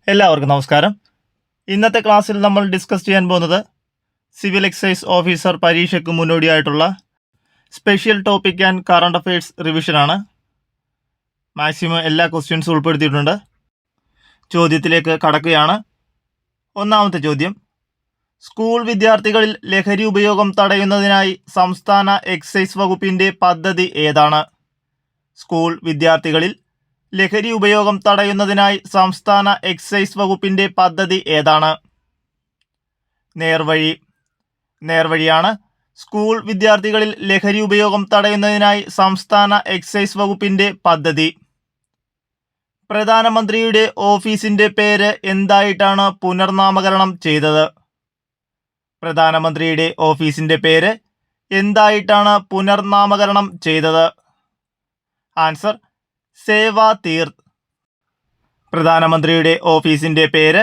എല്ലാവർക്കും നമസ്കാരം. ഇന്നത്തെ ക്ലാസ്സിൽ നമ്മൾ ഡിസ്കസ് ചെയ്യാൻ പോകുന്നത് സിവിൽ എക്സൈസ് ഓഫീസർ പരീക്ഷയ്ക്ക് മുന്നോടിയായിട്ടുള്ള special topic and current affairs റിവിഷനാണ്. മാക്സിമം എല്ലാ ക്വസ്റ്റ്യൻസും ഉൾപ്പെടുത്തിയിട്ടുണ്ട്. ചോദ്യത്തിലേക്ക് കടക്കുകയാണ്. ഒന്നാമത്തെ ചോദ്യം: സ്കൂൾ വിദ്യാർത്ഥികളിൽ ലഹരി ഉപയോഗം തടയുന്നതിനായി സംസ്ഥാന എക്സൈസ് വകുപ്പിൻ്റെ പദ്ധതി ഏതാണ്? സ്കൂൾ വിദ്യാർത്ഥികളിൽ ലഹരി ഉപയോഗം തടയുന്നതിനായി സംസ്ഥാന എക്സൈസ് വകുപ്പിൻ്റെ പദ്ധതി ഏതാണ്? നേർവഴിയാണ്. സ്കൂൾ വിദ്യാർത്ഥികളിൽ ലഹരി ഉപയോഗം തടയുന്നതിനായി സംസ്ഥാന എക്സൈസ് വകുപ്പിൻ്റെ പദ്ധതി. പ്രധാനമന്ത്രിയുടെ ഓഫീസിൻ്റെ പേര് എന്തായിട്ടാണ് പുനർനാമകരണം ചെയ്തത്? പ്രധാനമന്ത്രിയുടെ ഓഫീസിൻ്റെ പേര് എന്തായിട്ടാണ് പുനർനാമകരണം ചെയ്തത്? ആൻസർ: സേവാ തീർത്ത്. പ്രധാനമന്ത്രിയുടെ ഓഫീസിൻ്റെ പേര്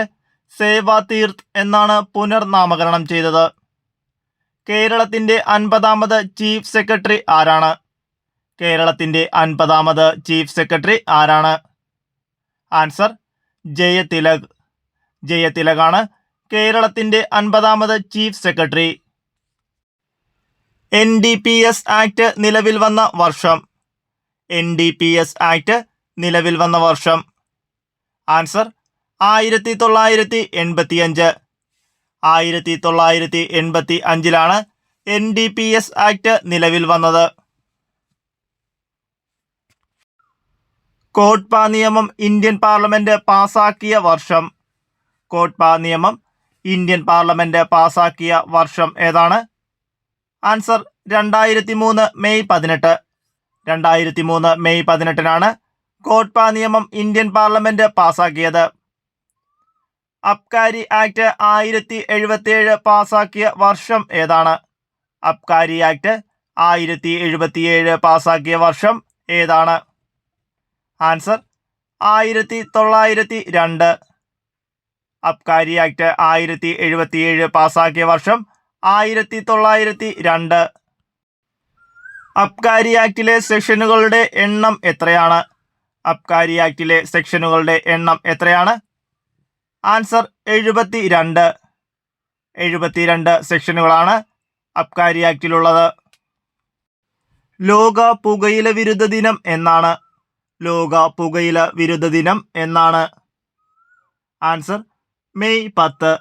സേവാ തീർത്ത് എന്നാണ് പുനർനാമകരണം ചെയ്തത്. കേരളത്തിൻ്റെ 50ാമത് ചീഫ് സെക്രട്ടറി ആരാണ്? കേരളത്തിൻ്റെ 50ാമത് ചീഫ് സെക്രട്ടറി ആരാണ്? ആൻസർ: ജയതിലകാണ് കേരളത്തിൻ്റെ 50ാമത് ചീഫ് സെക്രട്ടറി. NDPS ആക്ട് നിലവിൽ വന്ന വർഷം? NDPS ആക്ട് നിലവിൽ വന്ന വർഷം? ആൻസർ: 1985. 1985 NDPS ആക്ട് നിലവിൽ വന്നത്. കോട്ട്പ നിയമം ഇന്ത്യൻ പാർലമെന്റ് പാസാക്കിയ വർഷം? കോട്ട്പ നിയമം ഇന്ത്യൻ പാർലമെന്റ് പാസാക്കിയ വർഷം ഏതാണ്? Answer: 2003 May 18. 2003 മെയ് 18 കോട്ട്പ നിയമം ഇന്ത്യൻ പാർലമെന്റ് പാസാക്കിയത്. അബ്കാരി ആക്ട് 1077 പാസാക്കിയ വർഷം ഏതാണ്? അബ്കാരി ആക്ട് 1077 പാസാക്കിയ വർഷം ഏതാണ്? ആൻസർ: 1902. അബ്കാരി ആക്ട് 1077 പാസാക്കിയ വർഷം 1902. അബ്കാരി ആക്ടിലെ സെക്ഷനുകളുടെ എണ്ണം എത്രയാണ്? അബ്കാരി ആക്ടിലെ സെക്ഷനുകളുടെ എണ്ണം എത്രയാണ്? ആൻസർ: 72. 72 സെക്ഷനുകളാണ് അബ്കാരി ആക്ടിലുള്ളത്. ലോക പുകയില വിരുദ്ധ ദിനം എന്നാണ്? ലോക പുകയില വിരുദ്ധ ദിനം എന്നാണ്? Answer: May 10.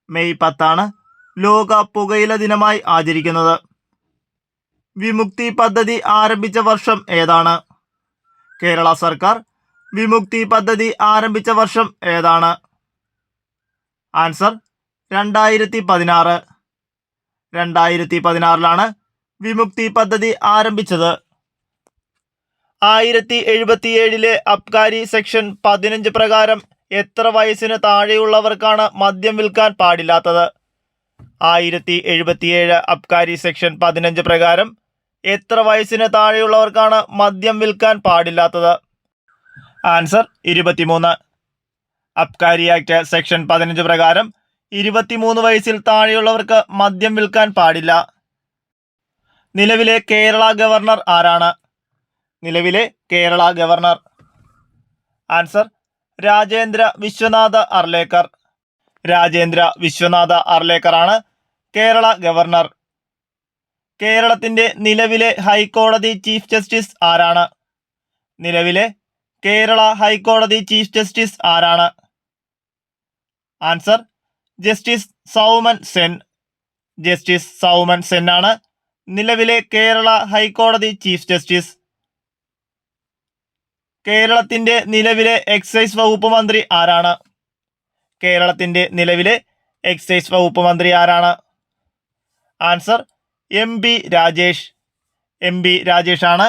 മെയ് 10 ലോക പുകയില ദിനമായി ആചരിക്കുന്നത്. വിമുക്തി പദ്ധതി ആരംഭിച്ച വർഷം ഏതാണ്? കേരള സർക്കാർ വിമുക്തി പദ്ധതി ആരംഭിച്ച വർഷം ഏതാണ്? ആൻസർ: 2016. 2016 വിമുക്തി പദ്ധതി ആരംഭിച്ചത്. 1077 അബ്കാരി സെക്ഷൻ 15 പ്രകാരം എത്ര വയസ്സിന് താഴെയുള്ളവർക്കാണ് മദ്യം വിൽക്കാൻ പാടില്ലാത്തത്? 1077 അബ്കാരി സെക്ഷൻ 15 പ്രകാരം എത്ര വയസ്സിന് താഴെയുള്ളവർക്കാണ് മദ്യം വിൽക്കാൻ പാടില്ലാത്തത്? ആൻസർ: 23. അബ്കാരി ആക്ട് സെക്ഷൻ 15 പ്രകാരം 23 വയസ്സിൽ താഴെയുള്ളവർക്ക് മദ്യം വിൽക്കാൻ പാടില്ല. നിലവിലെ കേരള ഗവർണർ ആരാണ്? നിലവിലെ കേരള ഗവർണർ? ആൻസർ: രാജേന്ദ്ര വിശ്വനാഥ് അർലേക്കർ. രാജേന്ദ്ര വിശ്വനാഥ് അർലേക്കറാണ് കേരള ഗവർണർ. കേരളത്തിൻ്റെ നിലവിലെ ഹൈക്കോടതി ചീഫ് ജസ്റ്റിസ് ആരാണ്? നിലവിലെ കേരള ഹൈക്കോടതി ചീഫ് ജസ്റ്റിസ് ആരാണ്? Answer: justice Souman Sen. Justice Souman Sen ആണ് നിലവിലെ കേരള ഹൈക്കോടതി ചീഫ് ജസ്റ്റിസ്. കേരളത്തിൻ്റെ നിലവിലെ എക്സൈസ് വകുപ്പ് മന്ത്രി ആരാണ്? കേരളത്തിൻ്റെ നിലവിലെ എക്സൈസ് വകുപ്പ് മന്ത്രി ആരാണ്? Answer: MB Rajesh. MB രാജേഷാണ്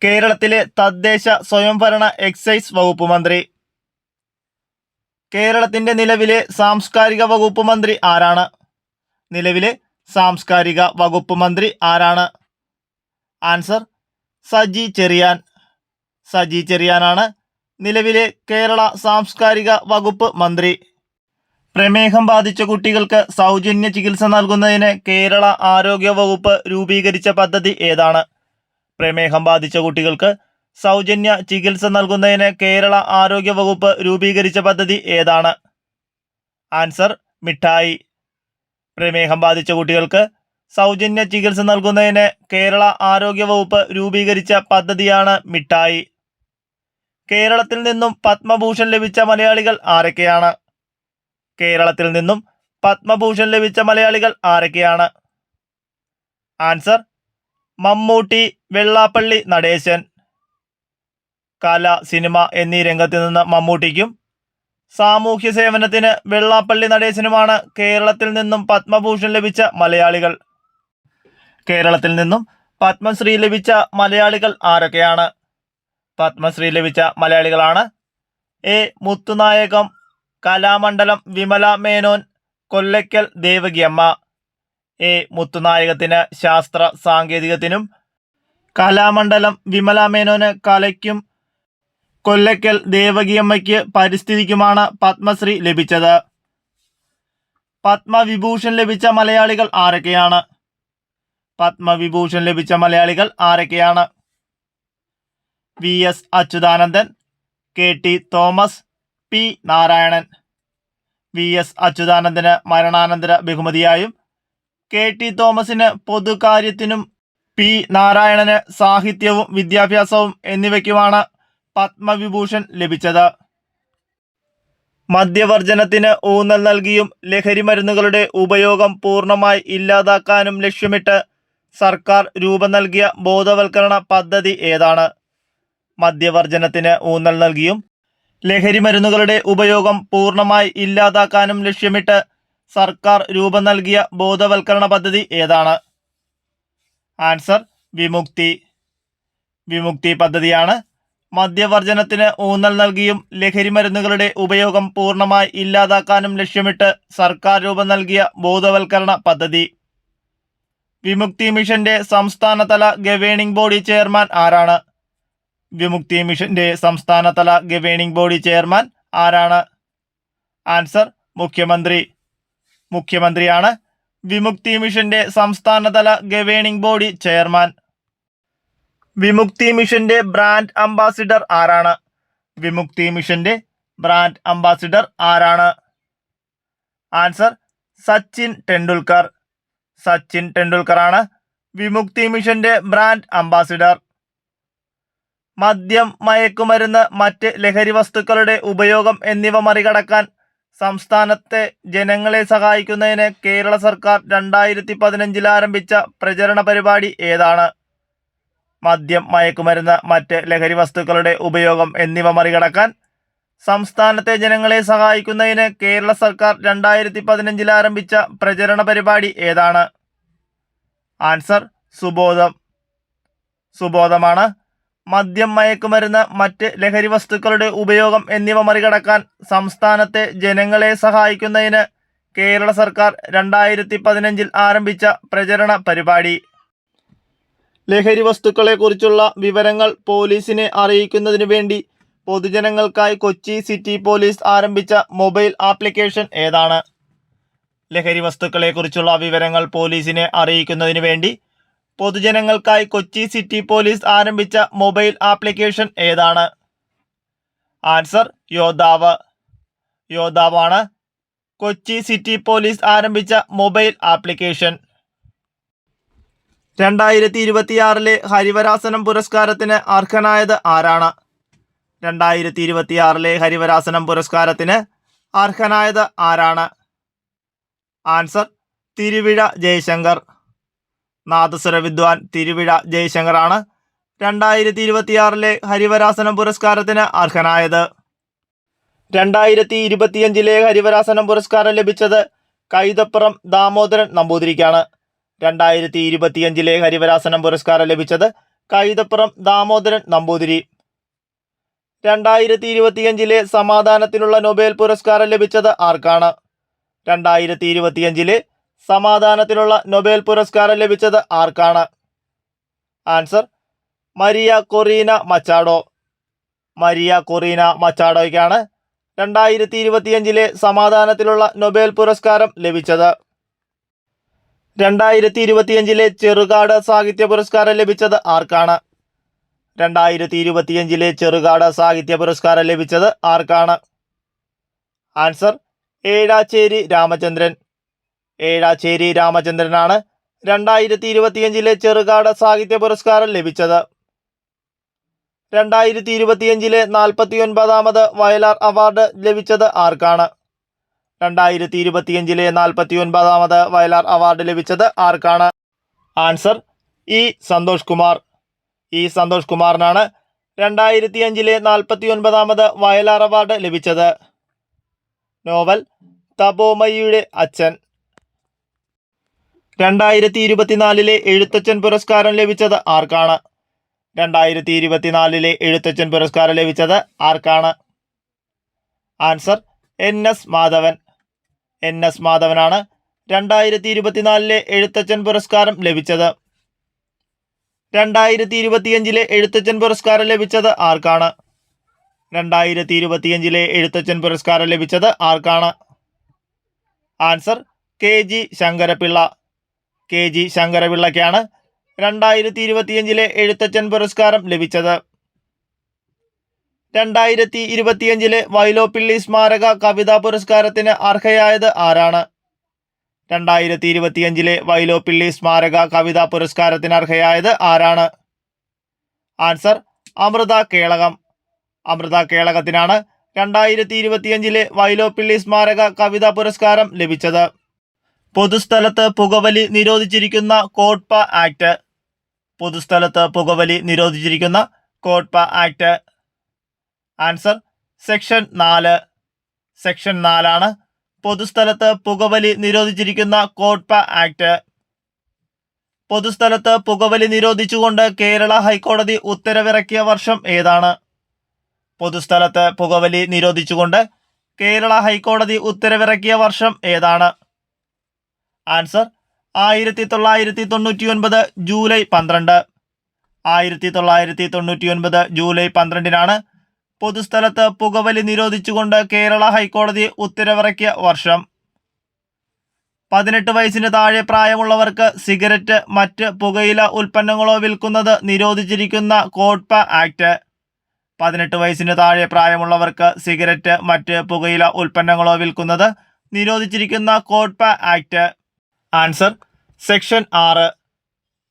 കേരളത്തിലെ തദ്ദേശ സ്വയംഭരണ എക്സൈസ് വകുപ്പ് മന്ത്രി. കേരളത്തിൻ്റെ നിലവിലെ സാംസ്കാരിക വകുപ്പ് മന്ത്രി ആരാണ്? നിലവിലെ സാംസ്കാരിക വകുപ്പ് മന്ത്രി ആരാണ്? ആൻസർ: സജി ചെറിയാൻ. സജി ചെറിയാനാണ് നിലവിലെ കേരള സാംസ്കാരിക വകുപ്പ് മന്ത്രി. പ്രമേഹം ബാധിച്ച കുട്ടികൾക്ക് സൗജന്യ ചികിത്സ നൽകുന്നതിന് കേരള ആരോഗ്യ വകുപ്പ് രൂപീകരിച്ച പദ്ധതി ഏതാണ്? പ്രമേഹം ബാധിച്ച കുട്ടികൾക്ക് സൗജന്യ ചികിത്സ നൽകുന്നതിന് കേരള ആരോഗ്യ വകുപ്പ് രൂപീകരിച്ച പദ്ധതി ഏതാണ്? ആൻസർ മിഠായി. പ്രമേഹം ബാധിച്ച കുട്ടികൾക്ക് സൗജന്യ ചികിത്സ നൽകുന്നതിന് കേരള ആരോഗ്യ വകുപ്പ് രൂപീകരിച്ച പദ്ധതിയാണ് മിഠായി. കേരളത്തിൽ നിന്നും പത്മഭൂഷൺ ലഭിച്ച മലയാളികൾ ആരൊക്കെയാണ്? കേരളത്തിൽ നിന്നും പത്മഭൂഷൺ ലഭിച്ച മലയാളികൾ ആരൊക്കെയാണ്? ആൻസർ മമ്മൂട്ടി, വെള്ളാപ്പള്ളി നടേശൻ. കല, സിനിമ എന്നീ രംഗത്ത് നിന്ന് മമ്മൂട്ടിക്കും സാമൂഹ്യ സേവനത്തിന് വെള്ളാപ്പള്ളി നടേശനുമാണ് കേരളത്തിൽ നിന്നും പത്മഭൂഷൺ ലഭിച്ച മലയാളികൾ. കേരളത്തിൽ നിന്നും പത്മശ്രീ ലഭിച്ച മലയാളികൾ ആരൊക്കെയാണ്? പത്മശ്രീ ലഭിച്ച മലയാളികളാണ് എ. മുത്തുനായകം, കലാമണ്ഡലം വിമല മേനോൻ, കൊല്ലയ്ക്കൽ ദേവകിയമ്മ. എ. മുത്തുനായകത്തിന് ശാസ്ത്ര സാങ്കേതികത്തിനും, കലാമണ്ഡലം വിമല മേനോന് കലയ്ക്കും, കൊല്ലയ്ക്കൽ ദേവകിയമ്മയ്ക്ക് പരിസ്ഥിതിക്കുമാണ് പത്മശ്രീ ലഭിച്ചത്. പത്മവിഭൂഷൺ ലഭിച്ച മലയാളികൾ ആരൊക്കെയാണ്? പത്മവിഭൂഷൺ ലഭിച്ച മലയാളികൾ ആരൊക്കെയാണ്? V. S. Achuthanandan, K. T. Thomas, P. Narayanan. V. S. അച്യുതാനന്ദന് മരണാനന്തര ബഹുമതിയായും, കെ. ടി. തോമസിന് പൊതുകാര്യത്തിനും, പി. നാരായണന് സാഹിത്യവും വിദ്യാഭ്യാസവും എന്നിവയ്ക്കുമാണ് പത്മവിഭൂഷൺ ലഭിച്ചത്. മദ്യവർജനത്തിന് ഊന്നൽ നൽകിയും ലഹരിമരുന്നുകളുടെ ഉപയോഗം പൂർണ്ണമായി ഇല്ലാതാക്കാനും ലക്ഷ്യമിട്ട് സർക്കാർ രൂപം നൽകിയ ബോധവൽക്കരണ പദ്ധതി ഏതാണ്? മദ്യവർജനത്തിന് ഊന്നൽ നൽകിയും ലഹരിമരുന്നുകളുടെ ഉപയോഗം പൂർണ്ണമായി ഇല്ലാതാക്കാനും ലക്ഷ്യമിട്ട് സർക്കാർ രൂപം നൽകിയ ബോധവൽക്കരണ പദ്ധതി ഏതാണ്? ആൻസർ വിമുക്തി. വിമുക്തി പദ്ധതിയാണ് മദ്യവർജനത്തിന് ഊന്നൽ നൽകിയും ലഹരിമരുന്നുകളുടെ ഉപയോഗം പൂർണ്ണമായി ഇല്ലാതാക്കാനും ലക്ഷ്യമിട്ട് സർക്കാർ രൂപം നൽകിയ ബോധവൽക്കരണ പദ്ധതി. വിമുക്തി മിഷന്റെ സംസ്ഥാനതല ഗവേണിംഗ് ബോഡി ചെയർമാൻ ആരാണ്? വിമുക്തി മിഷന്റെ സംസ്ഥാനതല ഗവേണിംഗ് ബോഡി ചെയർമാൻ ആരാണ്? ആൻസർ മുഖ്യമന്ത്രി. മുഖ്യമന്ത്രിയാണ് വിമുക്തി മിഷന്റെ സംസ്ഥാനതല ഗവേണിംഗ് ബോഡി ചെയർമാൻ. വിമുക്തി മിഷന്റെ ബ്രാൻഡ് അംബാസിഡർ ആരാണ്? വിമുക്തി മിഷന്റെ ബ്രാൻഡ് അംബാസിഡർ ആരാണ്? ആൻസർ സച്ചിൻ ടെണ്ടുൽക്കർ. സച്ചിൻ ടെണ്ടുൽക്കറാണ് വിമുക്തി മിഷന്റെ ബ്രാൻഡ് അംബാസിഡർ. മദ്യം, മയക്കുമരുന്ന്, മറ്റ് ലഹരി വസ്തുക്കളുടെ ഉപയോഗം എന്നിവ മറികടക്കാൻ സംസ്ഥാനത്തെ ജനങ്ങളെ സഹായിക്കുന്നതിന് കേരള സർക്കാർ 2015 ആരംഭിച്ച പ്രചരണ പരിപാടി ഏതാണ്? മദ്യം, മയക്കുമരുന്ന്, മറ്റ് ലഹരി വസ്തുക്കളുടെ ഉപയോഗം എന്നിവ മറികടക്കാൻ സംസ്ഥാനത്തെ ജനങ്ങളെ സഹായിക്കുന്നതിന് കേരള സർക്കാർ 2015 ആരംഭിച്ച പ്രചരണ പരിപാടി ഏതാണ്? ആൻസർ സുബോധം. സുബോധമാണ് മദ്യം, മയക്കുമരുന്ന്, മറ്റ് ലഹരി വസ്തുക്കളുടെ ഉപയോഗം എന്നിവ മറികടക്കാൻ സംസ്ഥാനത്തെ ജനങ്ങളെ സഹായിക്കുന്നതിന് കേരള സർക്കാർ 2015 ആരംഭിച്ച പ്രചരണ പരിപാടി. ലഹരി വസ്തുക്കളെക്കുറിച്ചുള്ള വിവരങ്ങൾ പോലീസിനെ അറിയിക്കുന്നതിനു വേണ്ടി പൊതുജനങ്ങൾക്കായി കൊച്ചി സിറ്റി പോലീസ് ആരംഭിച്ച മൊബൈൽ ആപ്ലിക്കേഷൻ ഏതാണ്? ലഹരി വസ്തുക്കളെക്കുറിച്ചുള്ള വിവരങ്ങൾ പോലീസിനെ അറിയിക്കുന്നതിനു വേണ്ടി പൊതുജനങ്ങൾക്കായി കൊച്ചി സിറ്റി പോലീസ് ആരംഭിച്ച മൊബൈൽ ആപ്ലിക്കേഷൻ ഏതാണ്? ആൻസർ യോദ്ധാവ്. യോദ്ധാവാണ് കൊച്ചി സിറ്റി പോലീസ് ആരംഭിച്ച മൊബൈൽ ആപ്ലിക്കേഷൻ. 2026 ഹരിവരാസനം പുരസ്കാരത്തിന് അർഹനായത് ആരാണ്? 2026 ഹരിവരാസനം പുരസ്കാരത്തിന് അർഹനായത് ആരാണ്? ആൻസർ തിരുവിഴ ജയശങ്കർ. നാദസ്വര വിദ്വാൻ തിരുവിഴ ജയശങ്കറാണ് 2026 ഹരിവരാസനം പുരസ്കാരത്തിന് അർഹനായത്. 2025 ഹരിവരാസനം പുരസ്കാരം ലഭിച്ചത് കൈതപ്പുറം ദാമോദരൻ നമ്പൂതിരിക്കാണ്. 2025 ഹരിവരാസനം പുരസ്കാരം ലഭിച്ചത് കൈതപ്പുറം ദാമോദരൻ നമ്പൂതിരി. 2025 സമാധാനത്തിനുള്ള നൊബേൽ പുരസ്കാരം ലഭിച്ചത് ആർക്കാണ്? 2025 സമാധാനത്തിനുള്ള നൊബേൽ പുരസ്കാരം ലഭിച്ചത് ആർക്കാണ്? Answer Maria Corina Machado. Maria Corina മച്ചാഡോയ്ക്കാണ് 2025 സമാധാനത്തിലുള്ള നൊബേൽ പുരസ്കാരം ലഭിച്ചത്. 2025 ചെറുകാട് സാഹിത്യ പുരസ്കാരം ലഭിച്ചത് ആർക്കാണ്? 2025 ചെറുകാട് സാഹിത്യ പുരസ്കാരം ലഭിച്ചത് ആർക്കാണ്? ആൻസർ ഏഴാച്ചേരി രാമചന്ദ്രൻ. ഏഴാച്ചേരി രാമചന്ദ്രനാണ് 2025 ചെറുകാട് സാഹിത്യ പുരസ്കാരം ലഭിച്ചത്. 2025 49ാമത് വയലാർ അവാർഡ് ലഭിച്ചത് ആർക്കാണ്? 2025 49ാമത് വയലാർ അവാർഡ് ലഭിച്ചത് ആർക്കാണ്? Answer E Santhosh Kumar. E Santhosh കുമാറിനാണ് 2005 49ാമത് വയലാർ അവാർഡ് ലഭിച്ചത്. നോവൽ തപോമയിയുടെ അച്ഛൻ. 2024 എഴുത്തച്ഛൻ പുരസ്കാരം ലഭിച്ചത് ആർക്കാണ്? 2024 എഴുത്തച്ഛൻ പുരസ്കാരം ലഭിച്ചത് ആർക്കാണ്? Answer NS Madhavan. NS മാധവനാണ് 2024 Ezhuthachan പുരസ്കാരം ലഭിച്ചത്. 2025 എഴുത്തച്ഛൻ പുരസ്കാരം ലഭിച്ചത് ആർക്കാണ്? 2025 എഴുത്തച്ഛൻ പുരസ്കാരം ലഭിച്ചത് ആർക്കാണ്? Answer KG Sankara Pillai. KG ശങ്കരപിള്ളയ്ക്കാണ് 2025 Ezhuthachan പുരസ്കാരം ലഭിച്ചത്. 2025 വൈലോപ്പിള്ളി സ്മാരക കവിതാ പുരസ്കാരത്തിന് അർഹയായത് ആരാണ്? 2025 വൈലോപ്പിള്ളി സ്മാരക കവിതാ പുരസ്കാരത്തിന് അർഹയായത് ആരാണ്? ആൻസർ അമൃത കേളകം. അമൃത കേളകത്തിനാണ് 2025 വൈലോപ്പിള്ളി സ്മാരക കവിതാ പുരസ്കാരം ലഭിച്ചത്. പൊതുസ്ഥലത്ത് പുകവലി നിരോധിച്ചിരിക്കുന്ന കോട്ട്പ ആക്ട്. പൊതുസ്ഥലത്ത് പുകവലി നിരോധിച്ചിരിക്കുന്ന COTPA act. Answer section 4. Section 4 പൊതുസ്ഥലത്ത് പുകവലി നിരോധിച്ചിരിക്കുന്ന കോട്ട്പ ആക്ട്. പൊതുസ്ഥലത്ത് പുകവലി നിരോധിച്ചുകൊണ്ട് കേരള ഹൈക്കോടതി ഉത്തരവിറക്കിയ വർഷം ഏതാണ്? പൊതുസ്ഥലത്ത് പുകവലി നിരോധിച്ചുകൊണ്ട് കേരള ഹൈക്കോടതി ഉത്തരവിറക്കിയ വർഷം ഏതാണ്? Answer 1999 July 12. 1999 ജൂലൈ 12 പൊതുസ്ഥലത്ത് പുകവലി നിരോധിച്ചുകൊണ്ട് കേരള ഹൈക്കോടതി ഉത്തരവിറക്കിയ വർഷം. 18 വയസ്സിന് താഴെ പ്രായമുള്ളവർക്ക് സിഗരറ്റ് മറ്റ് പുകയില ഉൽപ്പന്നങ്ങളോ വിൽക്കുന്നത് നിരോധിച്ചിരിക്കുന്ന കോട്ട്പ ആക്ട്. 18 വയസ്സിന് താഴെ പ്രായമുള്ളവർക്ക് സിഗരറ്റ് മറ്റ് പുകയില ഉൽപ്പന്നങ്ങളോ വിൽക്കുന്നത് നിരോധിച്ചിരിക്കുന്ന കോട്ട്പ ആക്ട്. Answer section 6.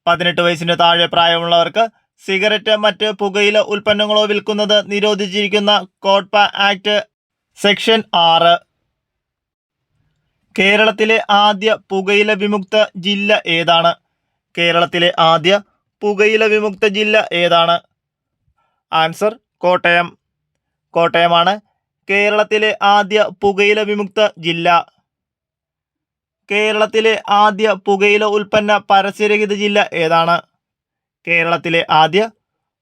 18 വയസ്സിന് താഴെ പ്രായമുള്ളവർക്ക് സിഗരറ്റ് മറ്റ് പുകയില ഉൽപ്പന്നങ്ങളോ വിൽക്കുന്നത് നിരോധിച്ചിരിക്കുന്ന കോട്ട്പ ആക്ട് സെക്ഷൻ 6. കേരളത്തിലെ ആദ്യ പുകയില വിമുക്ത ജില്ല ഏതാണ്? കേരളത്തിലെ ആദ്യ പുകയില വിമുക്ത ജില്ല ഏതാണ്? ആൻസർ കോട്ടയം. കോട്ടയമാണ് കേരളത്തിലെ ആദ്യ പുകയില വിമുക്ത ജില്ല. കേരളത്തിലെ ആദ്യ പുകയില ഉൽപ്പന്ന പരസ്യരഹിത ജില്ല ഏതാണ്? കേരളത്തിലെ ആദ്യ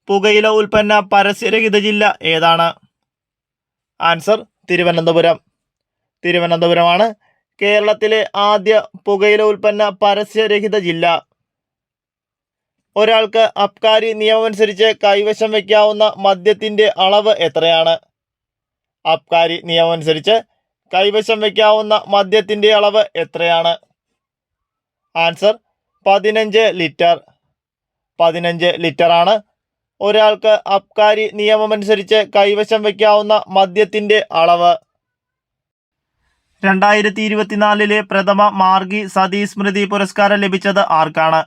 പുകയില ഉൽപ്പന്ന പരസ്യരഹിത ജില്ല ഏതാണ്? ആൻസർ തിരുവനന്തപുരം. തിരുവനന്തപുരമാണ് കേരളത്തിലെ ആദ്യ പുകയില ഉൽപ്പന്ന പരസ്യരഹിത ജില്ല. ഒരാൾക്ക് അബ്കാരി നിയമമനുസരിച്ച് കൈവശം വയ്ക്കാവുന്ന മദ്യത്തിൻ്റെ അളവ് എത്രയാണ്? അബ്കാരി നിയമമനുസരിച്ച് കൈവശം വയ്ക്കാവുന്ന മദ്യത്തിൻ്റെ അളവ് എത്രയാണ്? Answer 15 litre. 15 ലിറ്ററാണ് ഒരാൾക്ക് അബ്കാരി നിയമമനുസരിച്ച് കൈവശം വയ്ക്കാവുന്ന മദ്യത്തിൻ്റെ അളവ്. 2024 പ്രഥമ മാർഗി സതി സ്മൃതി പുരസ്കാരം ലഭിച്ചത് ആർക്കാണ്?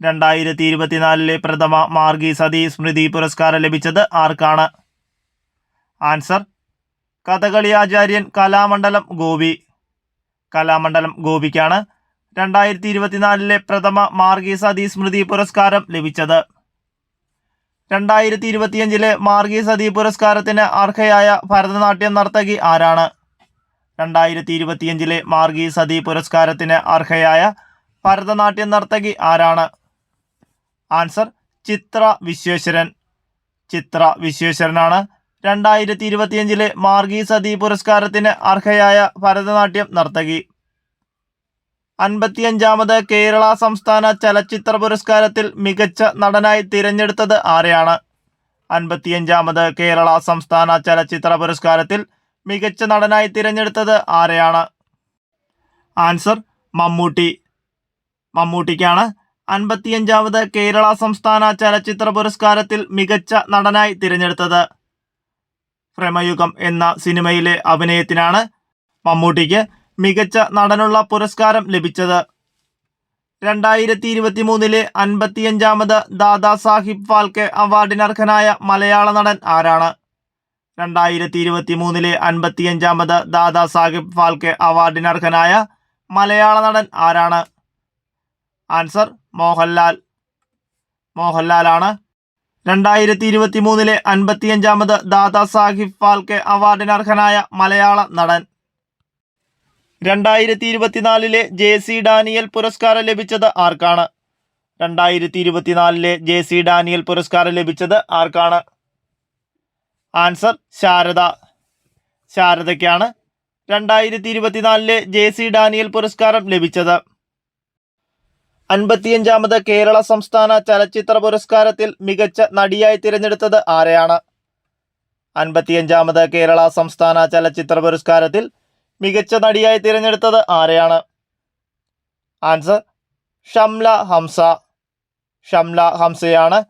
2024 പ്രഥമ മാർഗി സതി സ്മൃതി പുരസ്കാരം ലഭിച്ചത് ആർക്കാണ്? ആൻസർ കഥകളി ആചാര്യൻ കലാമണ്ഡലം ഗോപി. കലാമണ്ഡലം ഗോപിക്കാണ് 2024 പ്രഥമ മാർഗി സതി സ്മൃതി പുരസ്കാരം ലഭിച്ചത്. 2025 മാർഗി സതി പുരസ്കാരത്തിന് അർഹയായ ഭരതനാട്യം നർത്തകി ആരാണ്? 2025 മാർഗി സതി പുരസ്കാരത്തിന് അർഹയായ ഭരതനാട്യം നർത്തകി ആരാണ്? ആൻസർ ചിത്ര വിശ്വേശ്വരൻ. ചിത്ര വിശ്വേശ്വരനാണ് 2025 മാർഗി സതി പുരസ്കാരത്തിന് അർഹയായ ഭരതനാട്യം നർത്തകി. 55ാമത് കേരള സംസ്ഥാന ചലച്ചിത്ര പുരസ്കാരത്തിൽ മികച്ച നടനായി തിരഞ്ഞെടുത്തത് ആരെയാണ്? 55ാമത് കേരള സംസ്ഥാന ചലച്ചിത്ര പുരസ്കാരത്തിൽ മികച്ച നടനായി തിരഞ്ഞെടുത്തത് ആരെയാണ്? ആൻസർ മമ്മൂട്ടി. മമ്മൂട്ടിക്കാണ് 55ാമത് കേരള സംസ്ഥാന ചലച്ചിത്ര പുരസ്കാരത്തിൽ മികച്ച നടനായി തിരഞ്ഞെടുത്തത്? ഭ്രമയുഗം എന്ന സിനിമയിലെ അഭിനയത്തിനാണ് മമ്മൂട്ടിക്ക് മികച്ച നടനുള്ള പുരസ്കാരം ലഭിച്ചത്. 2023 55ാമത് ദാദാസാഹിബ് ഫാൽക്കെ അവാർഡിനർഹനായ മലയാള നടൻ ആരാണ്? 2023 55ാമത് ദാദാസാഹിബ് ഫാൽക്കെ അവാർഡിനർഹനായ മലയാള നടൻ ആരാണ്? ആൻസർ മോഹൻലാൽ. മോഹൻലാലാണ് 2023 55ാമത് ദാദാസാഹിബ് ഫാൽക്കെ അവാർഡിനർഹനായ മലയാള നടൻ. 2024 JC ഡാനിയൽ പുരസ്കാരം ലഭിച്ചത് ആർക്കാണ്? 2024 JC ഡാനിയൽ പുരസ്കാരം ലഭിച്ചത് ആർക്കാണ്? ആൻസർ ശാരദ. ശാരദയ്ക്കാണ് 2024 JC ഡാനിയൽ പുരസ്കാരം ലഭിച്ചത്. 55ാമത് കേരള സംസ്ഥാന ചലച്ചിത്ര പുരസ്കാരത്തിൽ മികച്ച നടിയായി തിരഞ്ഞെടുത്തത് ആരെയാണ്? 55ാമത് കേരള സംസ്ഥാന ചലച്ചിത്ര പുരസ്കാരത്തിൽ മികച്ച നടിയായി തിരഞ്ഞെടുത്തത് ആരെയാണ്? ആൻസർ ഷംല ഹംസ. ഷംല ഹംസയാണ്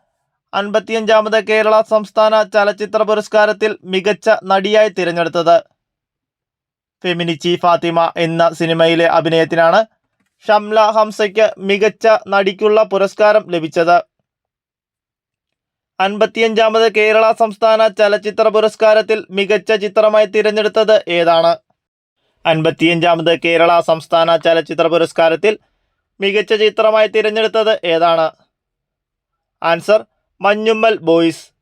55ാമത് കേരള സംസ്ഥാന ചലച്ചിത്ര പുരസ്കാരത്തിൽ മികച്ച നടിയായി തിരഞ്ഞെടുത്തത്. ഫെമിനിച്ചി ഫാത്തിമ എന്ന സിനിമയിലെ അഭിനയത്തിനാണ് ഷംല ഹംസയ്ക്ക് മികച്ച നടിക്കുള്ള പുരസ്കാരം ലഭിച്ചത്. 55ാമത് കേരള സംസ്ഥാന ചലച്ചിത്ര പുരസ്കാരത്തിൽ മികച്ച ചിത്രമായി തിരഞ്ഞെടുത്തത് ഏതാണ്? 55ാമത് കേരള സംസ്ഥാന ചലച്ചിത്ര പുരസ്കാരത്തിൽ മികച്ച ചിത്രമായി തിരഞ്ഞെടുത്തത് ഏതാണ്? Answer Manjummel boys.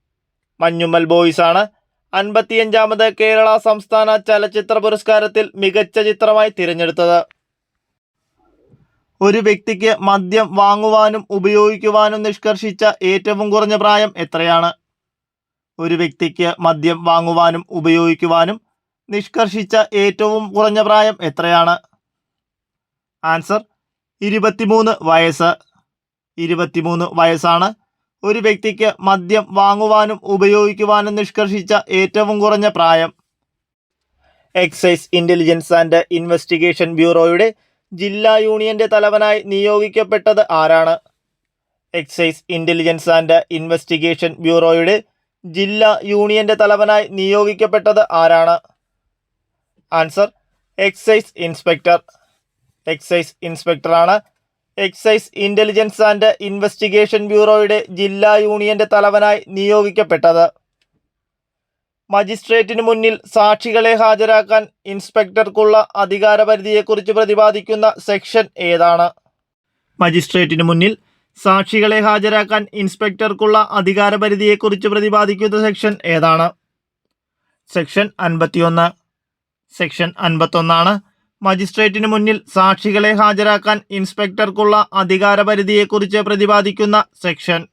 Manjummel boys ആണ് 55ാമത് കേരള സംസ്ഥാന ചലച്ചിത്ര പുരസ്കാരത്തിൽ മികച്ച ചിത്രമായി തിരഞ്ഞെടുത്തത്. ഒരു വ്യക്തിക്ക് മദ്യം വാങ്ങുവാനും ഉപയോഗിക്കുവാനും നിഷ്കർഷിച്ച ഏറ്റവും കുറഞ്ഞ പ്രായം എത്രയാണ്? ഒരു വ്യക്തിക്ക് മദ്യം വാങ്ങുവാനും ഉപയോഗിക്കുവാനും നിഷ്കർഷിച്ച ഏറ്റവും കുറഞ്ഞ പ്രായം എത്രയാണ്? ആൻസർ 23 വയസ്സ്. 23 വയസ്സാണ് ഒരു വ്യക്തിക്ക് മദ്യം വാങ്ങുവാനും ഉപയോഗിക്കുവാനും നിഷ്കർഷിച്ച ഏറ്റവും കുറഞ്ഞ പ്രായം. എക്സൈസ് ഇന്റലിജൻസ് ആൻഡ് ഇൻവെസ്റ്റിഗേഷൻ ബ്യൂറോയുടെ ജില്ലാ യൂണിയന്റെ തലവനായി നിയോഗിക്കപ്പെട്ടത് ആരാണ്? എക്സൈസ് ഇന്റലിജൻസ് ആൻഡ് ഇൻവെസ്റ്റിഗേഷൻ ബ്യൂറോയുടെ ജില്ലാ യൂണിയന്റെ തലവനായി നിയോഗിക്കപ്പെട്ടത് ആരാണ്? Answer excise inspector. എക്സൈസ് ഇൻസ്പെക്ടറാണ് എക്സൈസ് ഇന്റലിജൻസ് ആൻഡ് ഇൻവെസ്റ്റിഗേഷൻ ബ്യൂറോയുടെ ജില്ലാ യൂണിയന്റെ തലവനായി നിയോഗിക്കപ്പെട്ടത്. മജിസ്ട്രേറ്റിന് മുന്നിൽ സാക്ഷികളെ ഹാജരാക്കാൻ ഇൻസ്പെക്ടർക്കുള്ള അധികാരപരിധിയെക്കുറിച്ച് പ്രതിപാദിക്കുന്ന സെക്ഷൻ ഏതാണ്? മജിസ്ട്രേറ്റിന് മുന്നിൽ സാക്ഷികളെ ഹാജരാക്കാൻ ഇൻസ്പെക്ടർക്കുള്ള അധികാരപരിധിയെക്കുറിച്ച് പ്രതിപാദിക്കുന്ന സെക്ഷൻ ഏതാണ്? സെക്ഷൻ 51. സെക്ഷൻ 51 മജിസ്ട്രേറ്റിന് മുന്നിൽ സാക്ഷികളെ ഹാജരാക്കാൻ ഇൻസ്പെക്ടർക്കുള്ള അധികാരപരിധിയെക്കുറിച്ച് പ്രതിപാദിക്കുന്ന സെക്ഷൻ.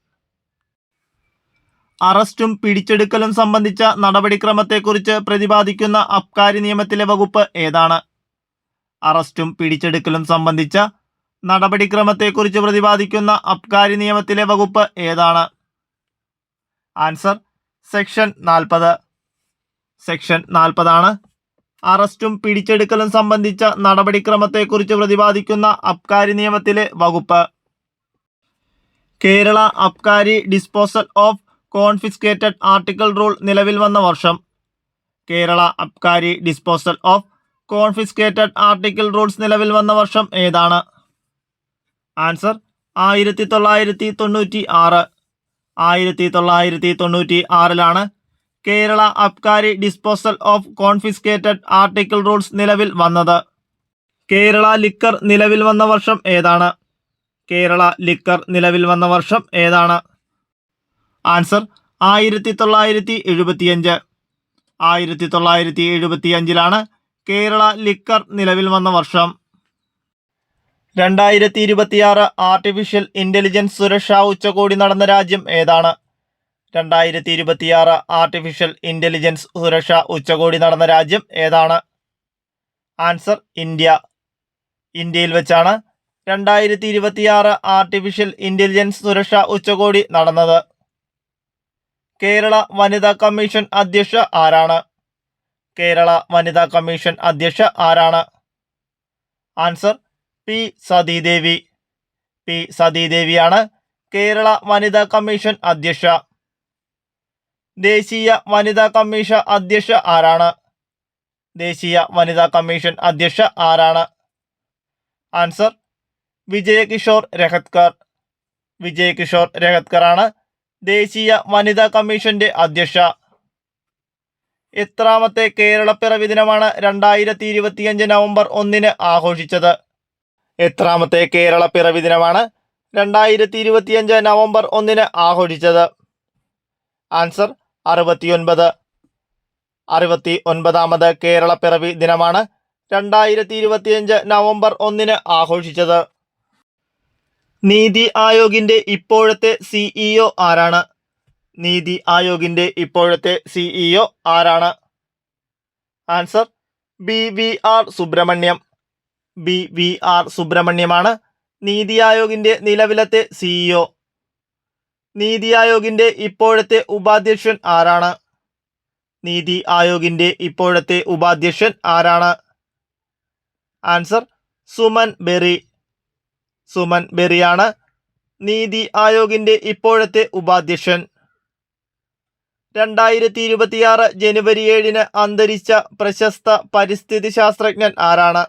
അറസ്റ്റും പിടിച്ചെടുക്കലും സംബന്ധിച്ച നടപടിക്രമത്തെക്കുറിച്ച് പ്രതിപാദിക്കുന്ന അബ്കാരി നിയമത്തിലെ വകുപ്പ് ഏതാണ്? അറസ്റ്റും പിടിച്ചെടുക്കലും സംബന്ധിച്ച നടപടിക്രമത്തെക്കുറിച്ച് പ്രതിപാദിക്കുന്ന അബ്കാരി നിയമത്തിലെ വകുപ്പ് ഏതാണ്? Answer section 40. സെക്ഷൻ 40 അറസ്റ്റും പിടിച്ചെടുക്കലും സംബന്ധിച്ച നടപടിക്രമത്തെക്കുറിച്ച് പ്രതിപാദിക്കുന്ന അബ്കാരി നിയമത്തിലെ വകുപ്പ്. കേരള അബ്കാരി disposal of confiscated article rule നിലവിൽ വന്ന വർഷം. കേരള അബ്കാരി disposal of confiscated article rules നിലവിൽ വന്ന വർഷം ഏതാണ്? ആൻസർ 1996. 1996 കേരള അബ്കാരി disposal of confiscated article rules നിലവിൽ വന്നത്. കേരള ലിക്കർ നിലവിൽ വന്ന വർഷം ഏതാണ്? കേരള ലിക്കർ നിലവിൽ വന്ന വർഷം ഏതാണ്? ആൻസർ 1975. 1975 കേരള ലിക്കർ നിലവിൽ വന്ന വർഷം. 2026 ആർട്ടിഫിഷ്യൽ ഇന്റലിജൻസ് സുരക്ഷാ ഉച്ചകോടി നടന്ന രാജ്യം ഏതാണ്? 2026 ആർട്ടിഫിഷ്യൽ ഇന്റലിജൻസ് സുരക്ഷാ ഉച്ചകോടി നടന്ന രാജ്യം ഏതാണ്? Answer India. ഇന്ത്യയിൽ വെച്ചാണ് 2026 ആർട്ടിഫിഷ്യൽ ഇന്റലിജൻസ് സുരക്ഷാ ഉച്ചകോടി നടന്നത്. കേരള വനിതാ കമ്മീഷൻ അധ്യക്ഷ ആരാണ്? കേരള വനിതാ കമ്മീഷൻ അധ്യക്ഷ ആരാണ്? Answer P. സതീദേവി. പി സതീദേവിയാണ് കേരള വനിതാ കമ്മീഷൻ അധ്യക്ഷ. ദേശീയ വനിതാ കമ്മീഷൻ അധ്യക്ഷ ആരാണ്? ദേശീയ വനിതാ കമ്മീഷൻ അധ്യക്ഷ ആരാണ്? ആൻസർ വിജയകിഷോർ രഹത്കർ. വിജയകിഷോർ രഹത്കർ ആണ് ദേശീയ വനിതാ കമ്മീഷന്റെ അധ്യക്ഷ. എത്രാമത്തെ കേരളപ്പിറവി ദിനമാണ് 2025 നവംബർ 1 ആഘോഷിച്ചത്? എത്രാമത്തെ കേരളപ്പിറവി ദിനമാണ് 2025 നവംബർ 1 ആഘോഷിച്ചത്? ആൻസർ 69. 69ാമത് കേരളപ്പിറവി ദിനമാണ് 2025 നവംബർ 1 ആഘോഷിച്ചത്. നീതി ആയോഗിന്റെ ഇപ്പോഴത്തെ CEO ആരാണ്? നീതി ആയോഗിന്റെ ഇപ്പോഴത്തെ CEO ആരാണ്? Answer BVR Subrahmanyam. BVR സുബ്രഹ്മണ്യമാണ് നീതി ആയോഗിന്റെ നിലവിലത്തെ CEO. നീതി ആയോഗിന്റെ ഇപ്പോഴത്തെ ഉപാധ്യക്ഷൻ ആരാണ്? നീതി ആയോഗിന്റെ ഇപ്പോഴത്തെ ഉപാധ്യക്ഷൻ ആരാണ്? ആൻസർ സുമൻ ബെറി. സുമൻ ബെറിയാണ് നീതി ആയോഗിന്റെ ഇപ്പോഴത്തെ ഉപാധ്യക്ഷൻ. 2026 ജനുവരി 7 അന്തരിച്ച പ്രശസ്ത പരിസ്ഥിതി ശാസ്ത്രജ്ഞൻ ആരാണ്?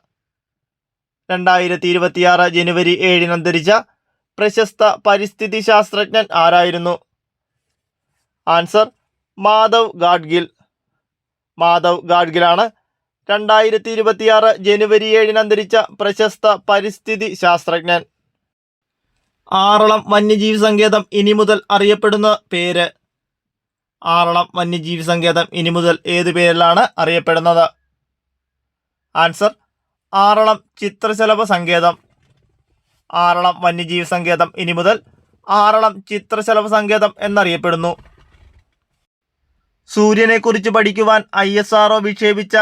2026 ജനുവരി 7 അന്തരിച്ച പ്രശസ്ത പരിസ്ഥിതി ശാസ്ത്രജ്ഞൻ ആരായിരുന്നു? ആൻസർ മാധവ് ഗാഡ്ഗിൽ. മാധവ് ഗാഡ്ഗിലാണ് 2026 ജനുവരി 7 അന്തരിച്ച പ്രശസ്ത പരിസ്ഥിതി ശാസ്ത്രജ്ഞൻ. ആറളം വന്യജീവി സങ്കേതം ഇനി മുതൽ അറിയപ്പെടുന്ന പേര്? ആറളം വന്യജീവി സങ്കേതം ഇനി മുതൽ ഏതു പേരിലാണ് അറിയപ്പെടുന്നത്? ആൻസർ ആറളം ചിത്രശലഭ സങ്കേതം. ആറളം വന്യജീവി സങ്കേതം ഇനി മുതൽ ആറളം ചിത്രശലഭ സങ്കേതം എന്നറിയപ്പെടുന്നു. സൂര്യനെക്കുറിച്ച് പഠിക്കുവാൻ ISRO വിക്ഷേപിച്ച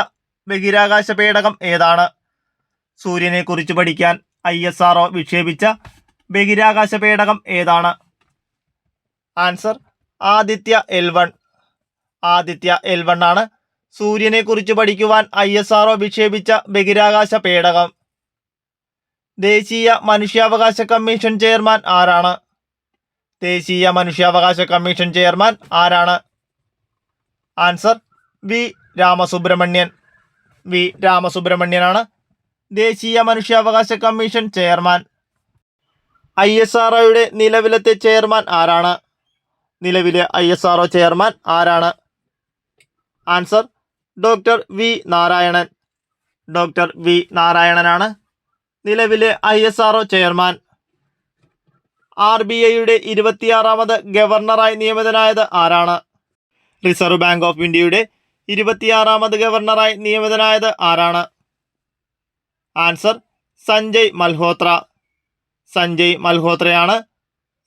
ബഹിരാകാശ പേടകം ഏതാണ്? സൂര്യനെക്കുറിച്ച് പഠിക്കാൻ ISRO വിക്ഷേപിച്ച ബഹിരാകാശ പേടകം ഏതാണ്? Answer Aditya L1. Aditya L1 ആണ് സൂര്യനെക്കുറിച്ച് പഠിക്കുവാൻ ISRO വിക്ഷേപിച്ച ബഹിരാകാശ പേടകം. ദേശീയ മനുഷ്യാവകാശ കമ്മീഷൻ ചെയർമാൻ ആരാണ്? ദേശീയ മനുഷ്യാവകാശ കമ്മീഷൻ ചെയർമാൻ ആരാണ്? Answer V Ramasubramanian. വി രാമസുബ്രഹ്മണ്യനാണ് ദേശീയ മനുഷ്യാവകാശ കമ്മീഷൻ ചെയർമാൻ. ISROയുടെ നിലവിലത്തെ ചെയർമാൻ ആരാണ്? നിലവിലെ ISRO ചെയർമാൻ ആരാണ്? Answer doctor V Narayanan. Doctor V നാരായണനാണ് നിലവിലെ ISRO ചെയർമാൻ. RBIയുടെ 26ാമത് ഗവർണറായി നിയമിതനായത് ആരാണ്? റിസർവ് ബാങ്ക് ഓഫ് ഇന്ത്യയുടെ 26ാമത് ഗവർണറായി നിയമിതനായത് ആരാണ്? ആൻസർ സഞ്ജയ് മൽഹോത്ര. സഞ്ജയ് മൽഹോത്രയാണ്